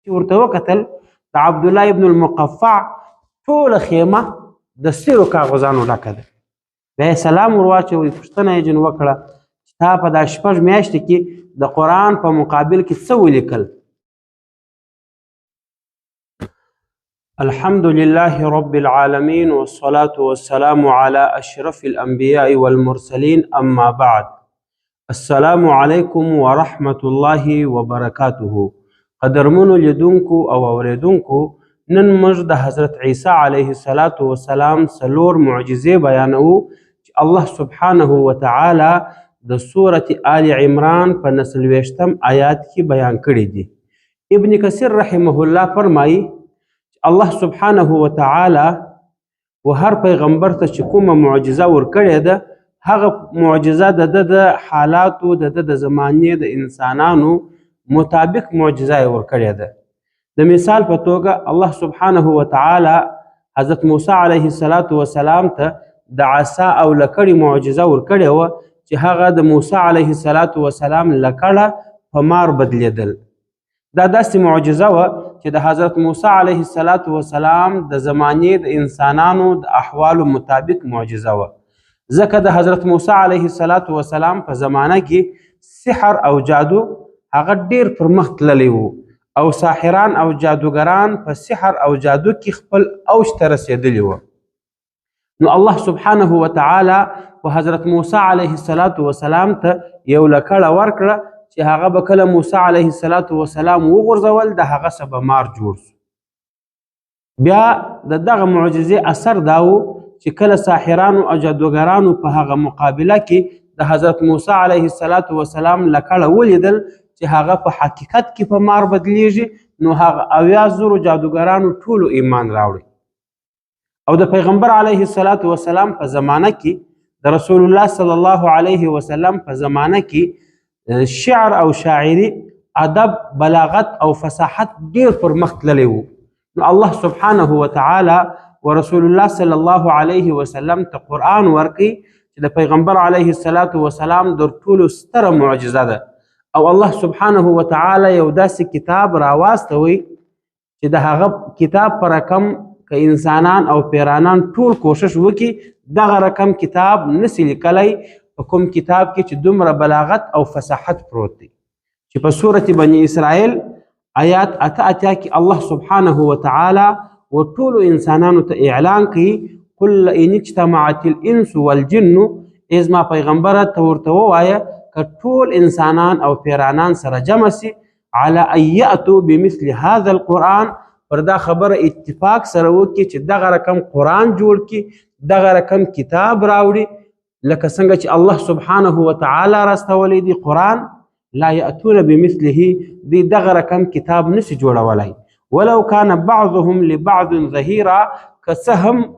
چې ورته وکتل د عبدالله ابن المقفع ټوله خیمه د سرو کاغذانو ډکه ده. بیا یې سلام ور واچوي، پوښتنه یې جن وکړه چې تا په دا 6 میاشتې کې د قرآن په مقابل کې څه ولیکل؟ الحمد لله رب العالمين والصلاة والسلام على أشرف الأنبياء والمرسلين أما بعد. السلام عليكم ورحمة الله وبركاته. قدرمنو لیدونکو او اوریدونکو، نن موږ د حضرت عیسی علیه السلام څلور معجزې بیانوو چې الله سبحانه وتعالی د سورة آل عمران په 29 آیات کې بیان کړي دي. ابن کثیر رحمه الله فرمایي الله سبحانه وتعالی و هر پیغمبر ته چې کومه معجزه ورکړې ده، هغه معجزه د حالاتو د زمانې د انسانانو مطابق معجزه یې ورکړې ده. د مثال په توګه الله سبحانه وتعالی حضرت موسی علیه السلام ته د عصا او لکړې معجزه ورکړې وه چې هغه د موسی علیه السلام لکړه په مار بدلیدل. دا داسې معجزه وه چې د حضرت موسی علیه السلام د زمانې د انسانانو د احوالو مطابق معجزه وه، ځکه د حضرت موسی علیه السلام په زمانه کې سحر او جادو هغه ډیر پرمخ تللی و او ساحران او جادوګران په سحر او جادو کې خپل اوج ته رسېدلي وه. نو الله سبحانه وتعالی په حضرت موسی علیه السلام ته یو لکړه ورکړه چې هغه به کله موسی علیه السلام وغورځول د هغه څه به مار جوړ سو. بیا د دغه معجزې اثر دا و چې کله ساحرانو او جادوګرانو په هغه مقابله کې د حضرت موسی علیه السلام لکړه ولیدل چې هغه په حقیقت کې په مار بدلیږي، نو هغه 80,000 جادوګرانو ټولو ایمان راوړي. او د پیغمبر علیه السلام په زمانه کې د رسول الله صلی الله علیه وسلم په زمانه کې شعر او شاعري، ادب، بلاغت او فصاحت ډیر پرمخ تللی و. نو الله سبحانه وتعالی ورسول الله صلی الله علیه وسلم ته قرآن ورکړي چې د پیغمبر علیه السلام در ټولو ستره معجزه ده. او الله سبحانه وتعالی یو داسې کتاب راواستوي چې د هغه کتاب پر رقم که انسانان او پیرانان ټول کوشش وکړي دغه رقم کتاب نسی لیکلی په کوم کتاب کې چې دومره بلاغت او فصاحت پروت دی. چې په سورة بني اسرائیل آیات 8 کې الله سبحانه وتعالی و ټولو انسانانو ته اعلان کوي قل ان اجتمعت الانس والجن، از ما پیغمبره ته ورته ووایه که ټول انسانان او پیرانان سره جمع سي على ان یأتوا بمثل هذا القرآن، پر دا خبره اتفاق سره وکړي چې دغه رقم قرآن جوړ کړي، دغه رقم کتاب راوړي، لکه څنګه چې الله سبحانه وتعالی راستولی دی قرآن، لا یأتون بمثله، دی دغه رقم کتاب نسی جوړولی. ولو کان بعضهم لبعض ظهیرا، که څه هم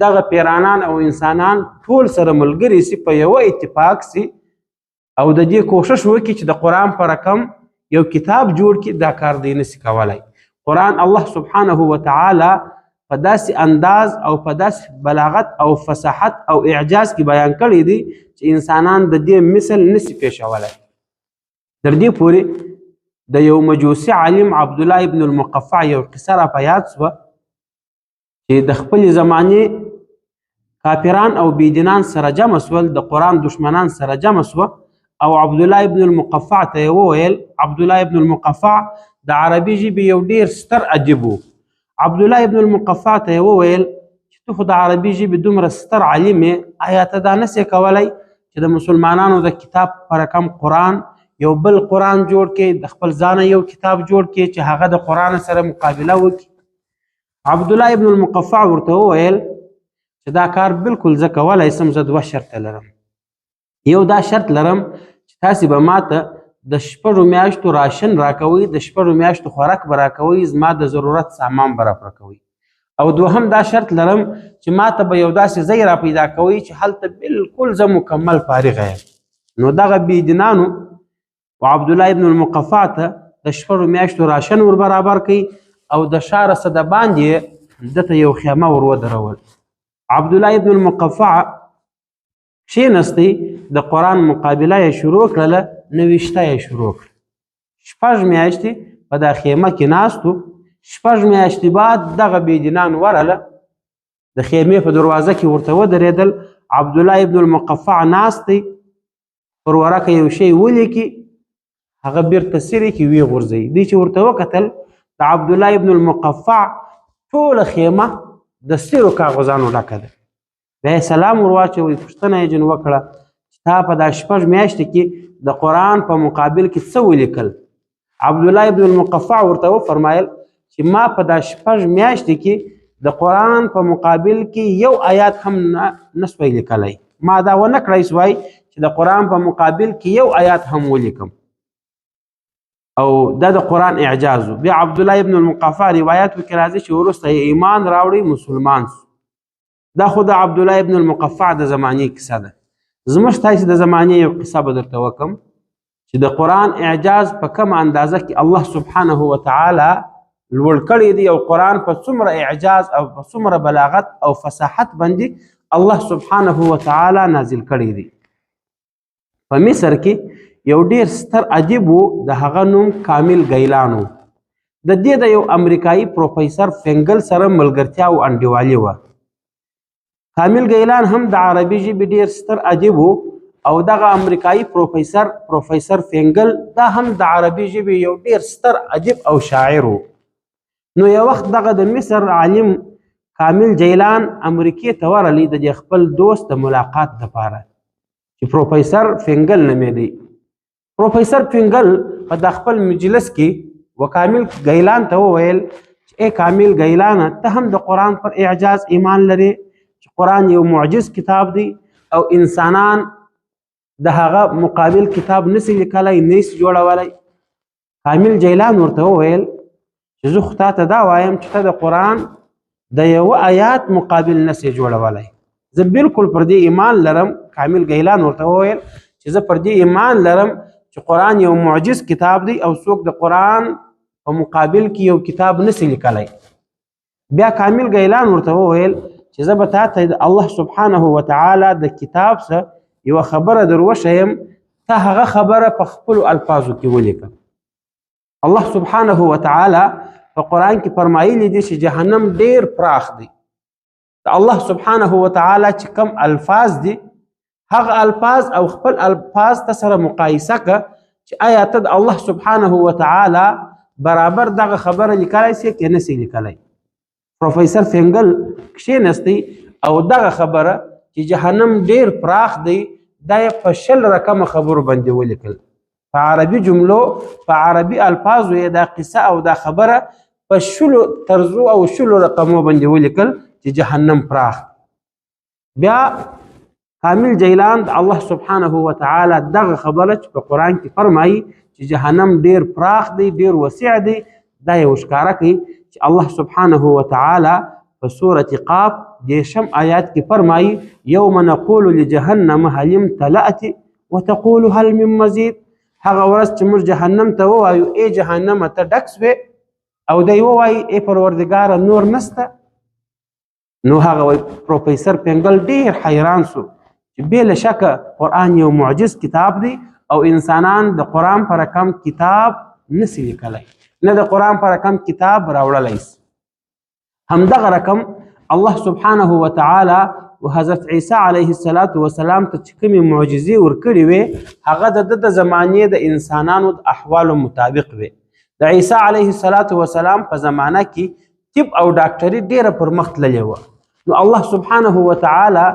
دغه پیرانان او انسانان ټول سره ملګري سي، په یوه اتفاق سي او د دې کوشش وکړي چې د قرآن په رقم یو کتاب جوړ کړي، دا کار دی نسی کولی. قرآن الله سبحانه وتعالی په داسې انداز او په داسې بلاغت او فصاحت او اعجاز کې بیان کړی دی چې انسانان د دې مثل نسی پیښولی. تر دې پورې د یو مجوسي عالم عبدالله ابن المقفع یو قصه را په یاد سوه چې د خپلې زمانې کافران او بېدینان سره جمع سول، د قرآن دشمنان سره جمع سوه او عبدالله ابن المقفع ته یې وویل. عبدالله ابن المقفع د عربي ژبې یو ډیر ستر ادیب و. عبدالله ابن المقفع ته یې وویل چې ته خو د عربي ژبې دومره ستر عالم یې، آیا ته دا نسې کولی چې د مسلمانانو د کتاب په رقم قرآن یو بل قرآن جوړ کړي، د خپل ځانه یو کتاب جوړ کړي چې هغه د قرآن سره مقابله وکړي؟ عبدالله ابن المقفع ورته وویل چې دا کار بالکل زه کولی سم، زه 2 شرطه لرم. یو دا شرط لرم چې تاسې به ماته د 6 میاشتو راشن راکوئ، د 6 میاشتو خوراک به راکوئ، زما د ضرورت سامان به راپوره کوئ. او دوهم دا شرط لرم چې ماته به یو داسې ځای را پیدا کوئ چې هلته بالکل زه مکمل فارغه یم. نو دغه بېدینانو و عبدالله ابن المقفع ته د 6 میاشتو راشن ور برابر کړي او د ښاره څه د باندې دته یو خیمه ور ودرول. عبدالله ابن المقفع کښېنستی، د قرآن مقابله یې شروع کړله، 90 یې شروع کړه. 6 میاشتې په دا خیمه کې ناستو. 6 میاشتې بعد دغه بېدینان ورغله، د خیمې په دروازه کې ورته ودرېدل. عبدالله ابن المقفع ناست دی، پر ورقه یو شی ولیکي، هغه بیرته سرې کې ویې غورځوي. دوی چې ورته وکتل، د عبدالله ابن المقفع ټوله خیمه د سرو کاغذانو ډکه ده. بیا یې سلام ور واچوي، پوښتنه یې جن وکړه چې تا په دا 6 میاشتې کې د قرآن په مقابل کې څه ولیکل؟ عبدالله ابن المقفع ورته وفرمایل چې ما په دا 6 میاشتې کې د قرآن په مقابل کې یو آیات هم نه سوی لیکلی. ما دا ونه کړی سوای چې د قرآن په مقابل کې یو آیات هم ولیکم، او دا د قرآن اعجاز و. بیا عبدالله ابن المقفع روایاتو کې راځي چې وروسته یې ایمان راوړی، مسلمان سو. دا خو د عبدالله ابن المقفع د زمانې کیسه ده. زموږ تاسې د زمانې یو قصه به درته وکم چې د قرآن اعجاز په کومه اندازه کې الله سبحانه وتعالی لوړ کړی دی، او قرآن په څومره اعجاز او په څومره بلاغت او فصاحت باندې الله سبحانه وتعالی نازل کړی دی. په مصر کې یو ډیر ستر ادیب و، د هغه نوم کامل ګیلان و. د دې د یو امریکایي پروفیسر فینګل سره ملګرتیا او انډیوالي وه. کامل ګیلان هم د عربي ژبې ډیر ستر ادیب و، او دغه امریکایي پروفیسر فینګل دا هم د عربي ژبې یو ډیر ستر ادیب او شاعر و. نو یو وخت دغه د مصر عالم کامل جیلان امریکې ته ورغلی د خپل دوست د ملاقات دپاره چې پروفیسر فینګل نومېدی. پروفیسر فینګل په د خپل مجلس کې کامل ګیلان ته وویل چې ای کامل ګیلانه، ته هم د قرآن پر اعجاز ایمان لرې چې قرآن یو معجز کتاب دی او انسانان د هغه مقابل کتاب نسی لیکلی، نسی جوړولی. کامل جیلان ورته وویل چې زه خو تا ته دا وایم چې ته د قرآن د یو آیات مقابل نسی جوړولی. زه بالکل پر دې ایمان لرم. کامل ګیلان ورته وویل چې زه پر دې ایمان لرم چې قرآن یو معجز کتاب دی او څوک د قرآن په مقابل کې یو کتاب نسی لیکلی. بیا کامل ګیلان ورته وویل چې زه به تا ته د الله سبحانه وتعالی د کتاب څخه یوه خبره در وښیم، ته هغه خبره په خپلو الفاظو کې ولیکه. الله سبحانه وتعالی په قرآن کې فرمایلی دی چې جهنم ډیر پراخ دی. د الله سبحانه وتعالی چې کم الفاظ دي، هغه الفاظ او خپل الفاظ ته سره مقایسه که چې آیا ته د الله سبحانه وتعالی برابر دغه خبره لیکلی سي که نسي لیکلی. پروفیسر فینګل کښېنستی او دغه خبره چې جهنم ډیر پراخ دی دا یې په 20 رقمه خبرو باندې ولیکل. په عربي جملو، په عربي الفاظو یې دا قصه او دا خبره په 20 طرزو او 20 رقمو باندې ولیکل چې جهنم پراخ. بیا کامل جیلان د الله سبحانه وتعالی دغه خبره چې په قرآن کې فرمایي چې جهنم ډیر پراخ دی، ډیر وسیع دی، دا یې ښکاره کوي چې الله سبحانه وتعالی په سورة قاف 10 آیات کې فرمایي یوم نقول لجهنم هل امتلأت وتقول هل من مزید. هغه ورځ چې موږ جهنم ته ووایو ای جهنم ته ډک سوې، او دی ووایي ای پروردګاره نور نسته. نو هغه وایي پروفیسر فینګل ډیر حیران سو چې بې شکه قرآن یو معجز کتاب دی او انسانان د قرآن په رقم کتاب نسی لیکلی، نه د قرآن په رقم کتاب راوړلی سي. همدغه رقم الله سبحانه وتعالی و حضرت عیسی علیه السلام ته چې کومې معجزې ورکړې وې هغه د ده د زمانې د انسانانو د احوالو مطابق وې. د عیسی علیه السلام په زمانه کې طب او ډاکټري ډیره پرمخ تللې وه. نو الله سبحانه وتعالی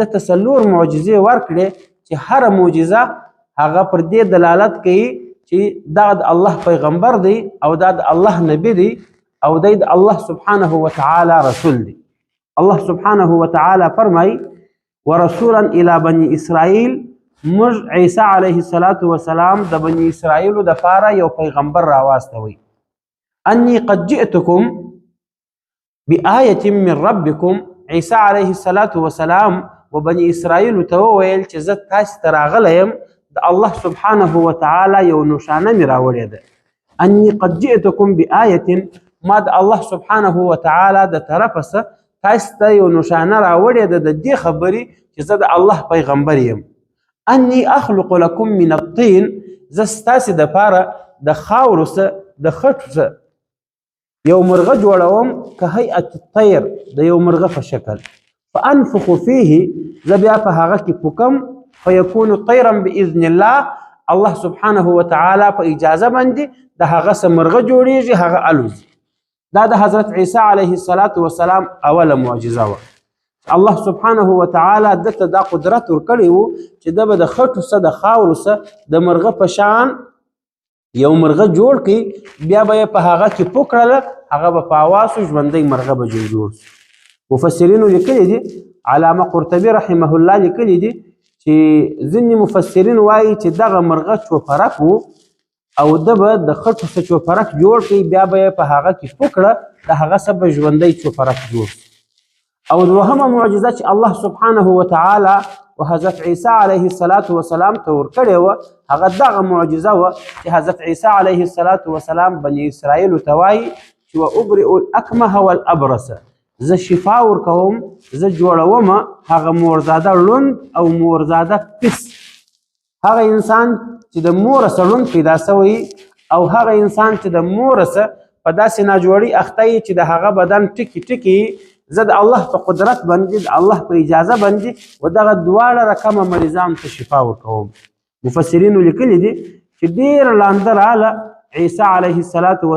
د تسلور معجزې ورکړې چې هر معجزه هغه پر دې دلالت کوي چې دا د الله پیغمبر دی او دا د الله نبی دی او دی د الله سبحانه وتعالی رسول دی. الله سبحانه وتعالی فرمای ورسولا الى بني اسرائیل، موږ عیسی علیه السلام د بني اسرائیلو دپاره یو پیغمبر راواستوئ. انی قد جئتکم بآیة من ربکم. عیسی علیه السلام و بني اسرائیلو ته وویل چې زه تاسې ته راغلی یم د الله سبحانه وتعالی یو نښانه مې راوړې ده. انی قد جئتکم بآیة، ما د الله سبحانه وتعالی د طرفه څه تاسې ته یو نښانه راوړې ده د دې خبرې چې زه د الله پیغمبر یم. انی اخلق لکم من الطین، زه ستاسې دپاره د خاورو څه د خټو یو مرغه جوړوم که هیئت الطیر د یو مرغه په شکل فانفخ فیه زه بیا په هغه کې پوکم فیکون طیرا باذن الله الله سبحانه وتعالی په اجازه باندې د هغه څه مرغه جوړیږي هغه الوزي. دا د حضرت عیسی علیه السلام اوله معجزه وه. الله سبحانه وتعالی دته دا قدرت ورکړی و چې د به د خټو څه د خاورو څه د مرغه په شان یو مرغه جوړ کړي بیا به یې په هغه کې پوکړله هغه به په اواسو ژوندی مرغه به جوړ شي. مفسرینو لیکلي دي علامه قرطبي رحمه الله لیکلي دي چې ځینې مفسرین وایي چې دغه مرغه چوپرک و او ده به د خټو څه چوپرک جوړ کړي بیا به یې په هغه کې پوکړه د هغه څه به ژوندی چوپرک جوړ شي. او دوهمه معجزه چې الله سبحانه وتعالی و حضرت عیسی علیه السلام ته ورکړې وه هغه دغه معجزه وه چې حضرت عیسی علیه السلام بني اسرائیلو ته وایي چې وابرئ الاکمه والابرص زه شفا ورکوم زه جوړوم هغه مورزاده ړوند او مورزاده پیس. هغه انسان چې د موره څه ړوند پیدا سوی او هغه انسان چې د موره څه په داسې ناجوړي اخته چې د هغه بدن ټکي ټکي زه د الله په قدرت باندې د الله په اجازه باندې و دغه دواړه رقمه مریضانو ته شفا ورکوم. مفسرینو لیکلي دي چې ډېره لانده راغله عیسی علیه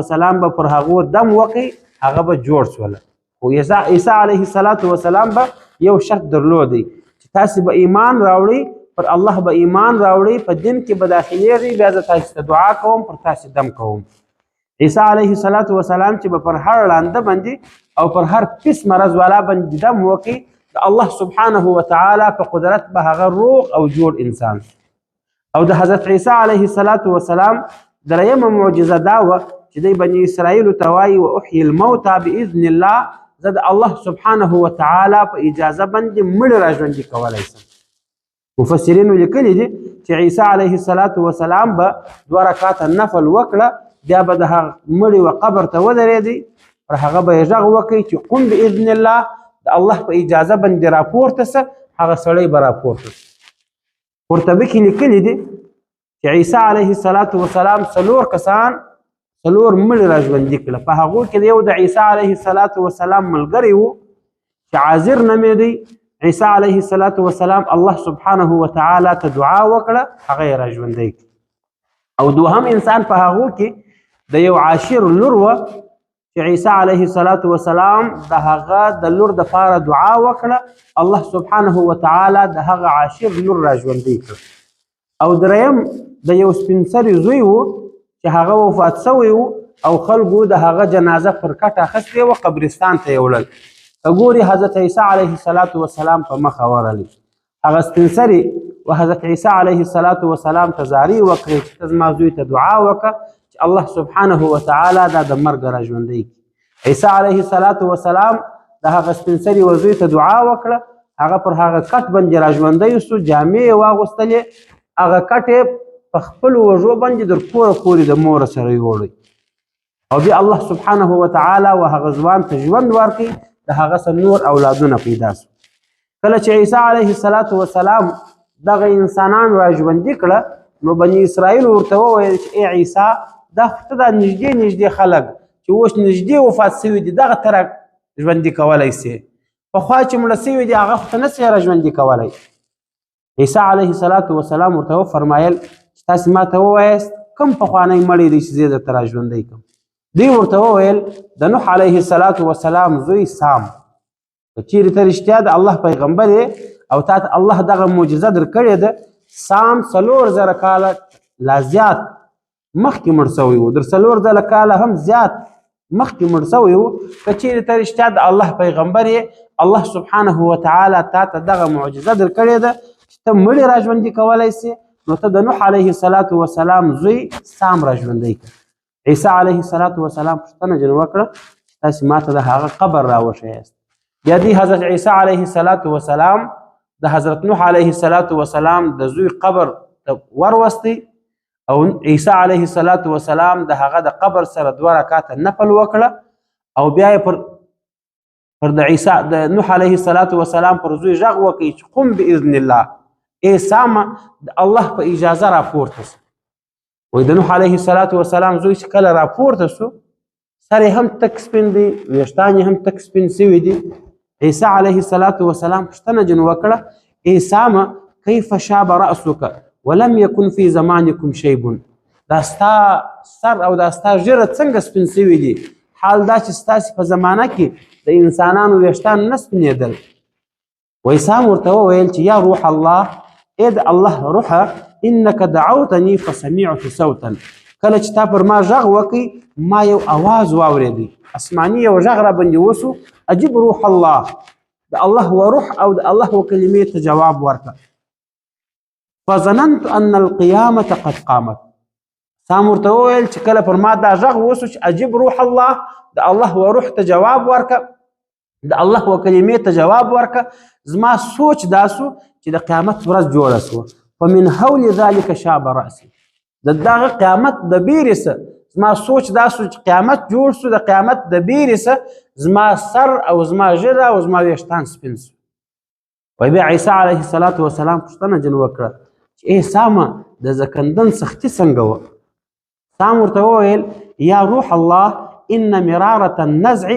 السلام به پر هغو دم وکړي هغه به جوړ شوله. خو عیسی علیه السلام به یو شرط درلودی چې تاسې به ایمان راوړئ پر الله به ایمان راوړئ په دین کې به داخلیږئ بیا زه تاسې ته دعا کوم پر تاسې دم کوم. عیسی علیه السلام چې به پر هر لانده باندې او پر هر پیس مرض والا باندې دم وکړي د الله سبحانه وتعالی په قدرت به هغه روغ او جوړ انسان. او د حضرت عیسی علیه السلام درېیمه معجزه دا وه چې دی بني اسرائیلو ته وایي واحیي الموتى باذن الله زه د الله سبحانه وتعالی په اجازه باندې مړي راژوندي کولی شم. مفسرینو لیکلي دي چې عیسی علیه السلام به 2 رکعاته نفل وکړه بیا به د هغه مړي و قبر ته ودرېدی پر هغه به یې غږ وکړي چې قم باذن الله د الله په اجازه باندې راپورته سه هغه سړی به راپورته سه. قرطبي کې لیکلي دي چې عیسی علیه السلام 4 کسان 4 مړي راژوندي کړه. په هغو کې یو د عیسی علیه السلام ملګری و چې عازر نومې دی. عیسی علیه السلام الله سبحانه وتعالی ته دعا وکړه هغه یې راژوندی کړه. او دوهم انسان په هغو کې د یو عاشر لور وه چې عیسی علیه السلام د هغه د لور دپاره دعا وکړه الله سبحانه وتعالی د هغه عاشر لور راژوندی کړه. او دریم د یو سپین سري زوی و چې هغه وفات سوی و او خلکو د هغه جنازه پر کټ اخیستې وه قبرستان ته یې وړل. که ګوري حضرت عیسی علیه السلام په مخه ورغلی هغه سپین سري و حضرت عیسی علیه السلام ته زاري وکړې چې ته زما زوی ته دعا وکړه چې الله سبحانه وتعالی دا د مرګ راژوندی کړي. عیسی علیه السلام د هغه سپین سري و زوی ته دعا وکړه هغه پر هغه کټ باندې راژوندی سو جامې یې واغوستلې هغه کټ یې په خپلو وږو باندې در کوره پورې د موره سره یوړی او بیا الله سبحانه وتعالی و هغه ځوان ته ژوند ورکړي د هغه څه نور اولادونه پیدا سو. کله چې عیسی علیه السلام دغه انسانان را ژوندي کړه نو بني اسرائیل ورته وویل چې ای عیسی دا خو ته دا نږدې خلک چې اوس نږدې وفات سوي دي دغه ته را ژوندي کولی سې پخوا چې مړه سوي دي هغه خو ته نه سې را ژوندي کولی. عیسی علیه السلام ورته وفرمایل چې تاسې ما ته ووایاست کوم پخوانی مړی دی چې زه درته را ژوندی کړم. دوی ورته وویل د نوح علیه السلام زوی سام که چیرې ته رښتیا د الله پیغمبر یې او تا ته الله دغه معجزه درکړې ده سام 4000 کاله لا زیات مخکې مړ سوی و در 4000 کاله هم زیات مخکې مړ سوی و. که چیرې ته رښتیا د الله پیغمبر یې الله سبحانه وتعالی تا ته دغه معجزه درکړې ده چې ته مړي را ژوندي کولی سې نو ته د نوح علیه السلام زوی سام را ژوندی کړه. عیسی علیه السلام پوښتنه جن وکړه چې تاسې ما ته د هغه قبر راوښیاست. بیا دی حضرت عیسی علیه السلام د حضرت نوح علیه السلام د زوی قبر ته وروستی او عیسی علیه السلام د هغه د قبر سره 2 رکعاته نفل وکړه او بیا یې پر د نوح علیه السلام پر زوی غږ وکړي چې قم باذن الله ای سامه د الله په اجازه راپورته سه. وایي د نوح علیه السلام زوی چې کله راپورته سو سر یې هم تک سپین دی ویښتان یې هم تک سپین سوي دي. عیسی علیه السلام پوښتنه جن وکړه عیسی کیف شاب رأسک ولم یکن فی زمانکم شیب، دا ستا سر او دا ستا ږیره څنګه سپین سوي دي، حال دا چې ستاسې په زمانه کې د انسانانو ویښتان نه سپینېدل. عیسی ورته وویل چې یا روح الله، ای د الله روحه، انک دعوتنی فسمعت صوتا، کله چې تا پر ما غږ وکړي ما یو اواز واورېدی، اسماني یو غږ را باندې وسو، عجیب روح الله، د الله و روح او د الله و کلمې ته جواب ورکړه. فظننت ان القیامة قد قامت، سام ورته وویل چې کله پر ما دا غږ وسو چې عجیب روح الله، د الله و روح ته جواب ورکړه، د الله و کلمې ته جواب ورکړه، زما سوچ دا سو چې د قیامت ورځ جوړه سوه. فمن هول ذلك شاب رأسي، د دغه قیامت د بیرې څه زما سوچ دا سو چې قیامت جوړ سو، د قیامت د بیرې څه زما سر او زما ږیره او زما ویښتان سپین سو. وایي بیا عیسی علیه السلام پوښتنه جن وکړه چې ای سامه د زکندن سختي څنګه وه؟ سام ورته وویل یا روح الله ان مرارة النزع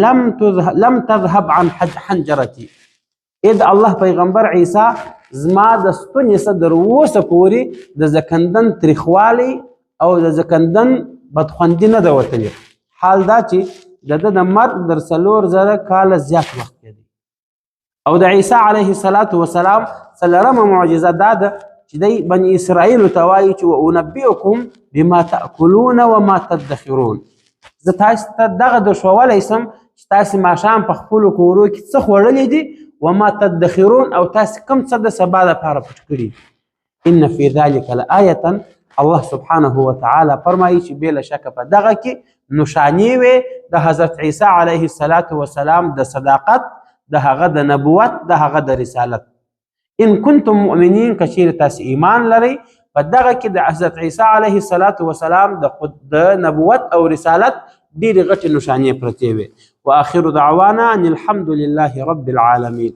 لم تذهب عن حنجرتي، ای د الله پیغمبر عیسی زما د ستوني څه تر اوسه پورې د زکندن تریخوالی او د زکندن بدخوندي نه ده وتلې، حال دا چې د ده د مرګ در 4,000 کاله زیات وخت دی. او د عیسی علیه السلام څلورمه معجزه دا ده چې دی بني اسرائیلو ته وایي چې وانبئکم بما تأکلون وما تدخرون، زه تاسو ته دغه درښولی سم چې تاسې ماښام په خپلو کورو کې څه خوړلي دي، وما تدخرون او تاسې کوم څه د سبا لپاره پټ کړي. ان فی ذلک لآیة، الله سبحانه وتعالی فرمایي چې بې له شکه په دغه کې نښانې وې د حضرت عیسی علیه السلام د صداقت، د هغه د نبوت، د هغه د رسالت. ان کنتم مؤمنین، که چیرې تاسې ایمان لرئ په دغه کې د حضرت عیسی علیه السلام د نبوت او رسالت ډېرې غټې نښانې پرتې وې. واخر دعوانا ان الحمد لله رب العالمین.